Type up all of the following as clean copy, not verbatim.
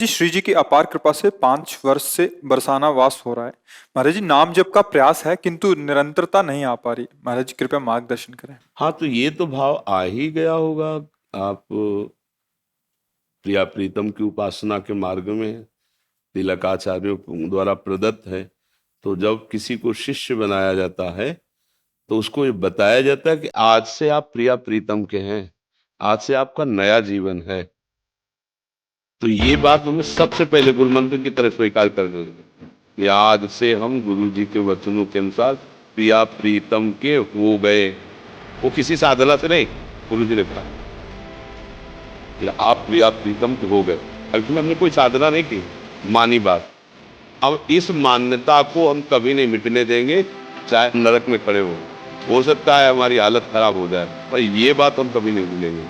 जी श्री जी की अपार कृपा से 5 वर्ष से बरसाना वास हो रहा है। महाराज जी नाम जप का प्रयास है किंतु निरंतरता नहीं आ पा रही। महाराज जी कृपया मार्गदर्शन करें। हाँ, तो ये तो भाव आ ही गया होगा। आप प्रिया प्रीतम की उपासना के मार्ग में हैं, तिलकाचार्यों द्वारा प्रदत्त है। तो जब किसी को शिष्य बनाया जाता है तो उसको ये बताया जाता है कि आज से आप प्रिया प्रीतम के हैं, आज से आपका नया जीवन है। तो ये बात हमें सबसे पहले गुरु मंत्र की तरह स्वीकार कर देंगे कि आज से हम गुरु जी के वचनों के अनुसार प्रिया प्रीतम के हो गए। वो किसी साधना से नहीं, गुरु जी ने कहा कि आप प्रिया प्रीतम के हो गए। अभी हमने कोई साधना नहीं की, मानी बात। अब इस मान्यता को हम कभी नहीं मिटने देंगे, चाहे नरक में खड़े हो सकता है हमारी हालत खराब हो जाए, पर ये बात हम कभी नहीं भूलेंगे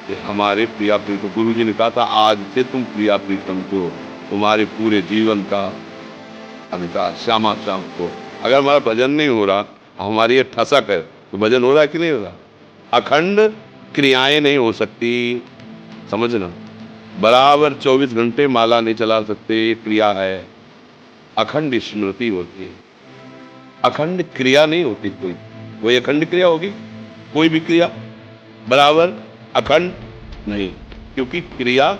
कि हमारे प्रिया प्रीतम, गुरु जी ने कहा था आज से तुम प्रिया प्रीतम को, तुम्हारे पूरे जीवन का अधिकार श्यामा श्याम को। अगर हमारा भजन नहीं हो रहा, हमारी ये ठसक है, तो भजन हो रहा है कि नहीं हो रहा। अखंड क्रियाएं नहीं हो सकती, समझना। बराबर 24 घंटे माला नहीं चला सकते, ये क्रिया है। अखंड स्मृति होती है, अखंड क्रिया नहीं होती। कोई अखंड क्रिया होगी, कोई भी क्रिया बराबर अखंड नहीं, क्योंकि क्रिया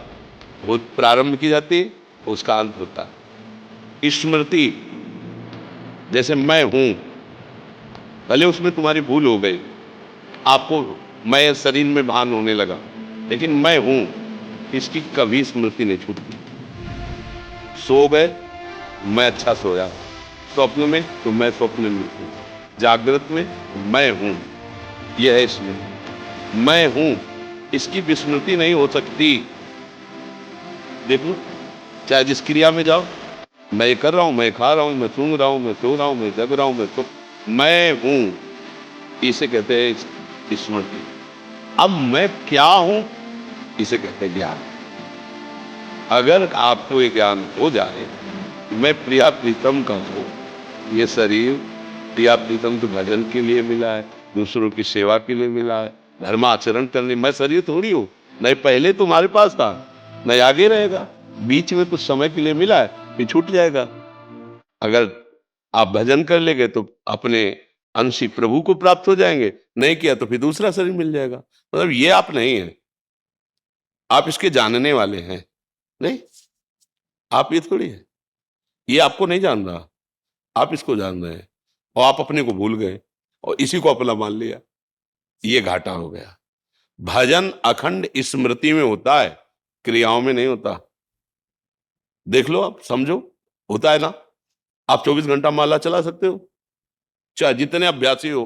बहुत प्रारंभ की जाती है, उसका अंत होता है। स्मृति जैसे मैं हूं, भले उसमें तुम्हारी भूल हो गई, आपको मैं शरीर में भान होने लगा, लेकिन मैं हूं इसकी कभी स्मृति नहीं छूटती। सो गए, मैं अच्छा सोया, स्वप्न में तो मैं स्वप्न में हूं, जागृत में मैं हूं, यह है स्मृति। मैं हूं इसकी विस्मृति नहीं हो सकती। देखो, चाहे जिस क्रिया में जाओ, मैं ये कर रहा हूं, मैं खा रहा हूं, मैं सूंघ रहा हूं, मैं सो रहा हूं, मैं जग रहा हूं, मैं हूं, इसे कहते हैं स्मृति। अब मैं क्या हूं, इसे कहते हैं ज्ञान। अगर आपको ये ज्ञान हो जाए, मैं प्रिया प्रीतम का हूं, ये शरीर प्रिया प्रीतम के भजन के लिए मिला है, दूसरों की सेवा के लिए मिला है, धर्माचरण करने। मैं शरीर थोड़ी हूं, नहीं पहले तुम्हारे पास था, नहीं आगे रहेगा। बीच में कुछ समय के लिए मिला है, फिर छूट जाएगा। अगर आप भजन कर लेंगे तो अपने अंशी प्रभु को प्राप्त हो जाएंगे, नहीं किया तो फिर दूसरा शरीर मिल जाएगा। मतलब ये आप नहीं है, आप इसके जानने वाले हैं। नहीं, आप ये थोड़ी है, ये आपको नहीं जान रहा, आप इसको जान रहे हैं, और आप अपने को भूल गए और इसी को अपना मान लिया, ये घाटा हो गया। भजन अखंड स्मृति में होता है, क्रियाओं में नहीं होता। देख लो, आप समझो, होता है ना। आप 24 घंटा माला चला सकते हो, चाहे जितने अभ्यासी हो।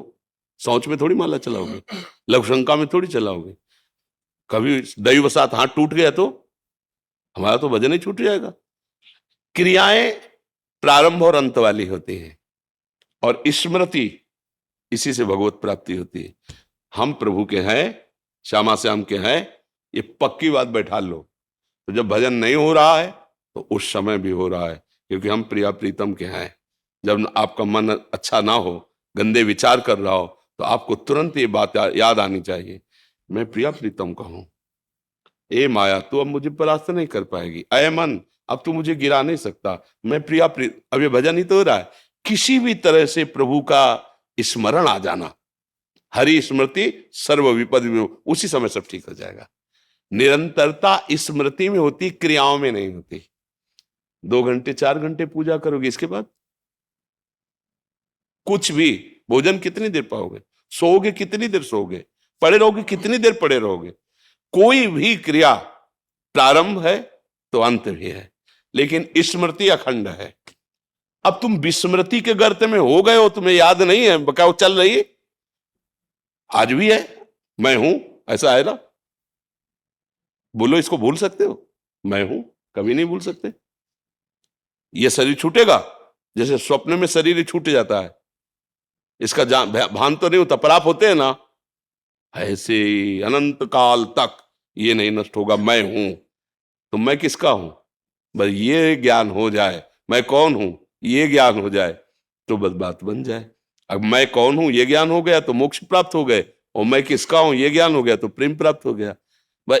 सोच में थोड़ी माला चलाओगे, लघु शंका में थोड़ी चलाओगे। कभी दैववशात हाथ टूट गया तो हमारा तो भजन ही छूट जाएगा। क्रियाएं प्रारंभ और अंत वाली होती हैं, और स्मृति, इसी से भगवत प्राप्ति होती है। हम प्रभु के हैं, श्यामा श्याम के हैं, ये पक्की बात बैठा लो। तो जब भजन नहीं हो रहा है तो उस समय भी हो रहा है, क्योंकि हम प्रिया प्रीतम के हैं। जब आपका मन अच्छा ना हो, गंदे विचार कर रहा हो, तो आपको तुरंत ये बात याद आनी चाहिए, मैं प्रिया प्रीतम का हूं। ए माया, तू अब मुझे परास्त नहीं कर पाएगी। अय मन, अब तू मुझे गिरा नहीं सकता। मैं प्रिया अब ये भजन ही तो हो रहा है। किसी भी तरह से प्रभु का स्मरण आ जाना, हरि स्मृति सर्व विपद में, उसी समय सब ठीक हो जाएगा। निरंतरता स्मृति में होती, क्रियाओं में नहीं होती। 2 घंटे 4 घंटे पूजा करोगे, इसके बाद कुछ भी, भोजन कितनी देर पाओगे, सोओगे कितनी देर सोओगे, पड़े रहोगे कितनी देर पड़े रहोगे। कोई भी क्रिया प्रारंभ है तो अंत भी है, लेकिन स्मृति अखंड है। अब तुम विस्मृति के गर्त में हो गए हो, तुम्हें याद नहीं है, बकाओ चल रही है, आज भी है, मैं हूं, ऐसा है ना। बोलो, इसको भूल सकते हो? मैं हूं कभी नहीं भूल सकते। यह शरीर छूटेगा, जैसे स्वप्न में शरीर छूट जाता है, इसका भान तो नहीं होता, पर आप होते हैं ना, ऐसे अनंत काल तक ये नहीं नष्ट होगा। मैं हूं, तो मैं किसका हूं, बस ये ज्ञान हो जाए, मैं कौन हूं ये ज्ञान हो जाए, तो बस बात बन जाए। अब मैं कौन हूं ये ज्ञान हो गया तो मोक्ष प्राप्त हो गए, और मैं किसका हूं ये ज्ञान हो गया तो प्रेम प्राप्त हो गया।